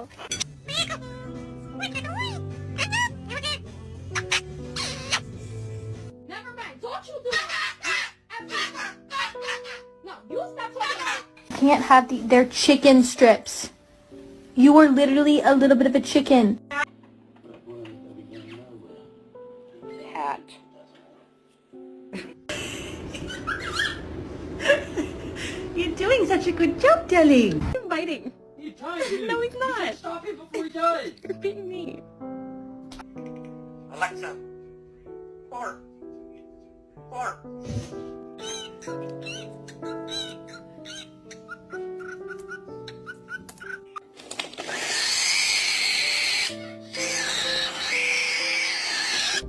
go. Never mind. Don't you do that. No, you stop talking. Can't have they're chicken strips. You are literally a little bit of a chicken. Hat. You're doing such a good job, darling. I'm biting. He died, dude. No, he's not. You should stop him before he died. You're beating me. Alexa. Fart. Fart.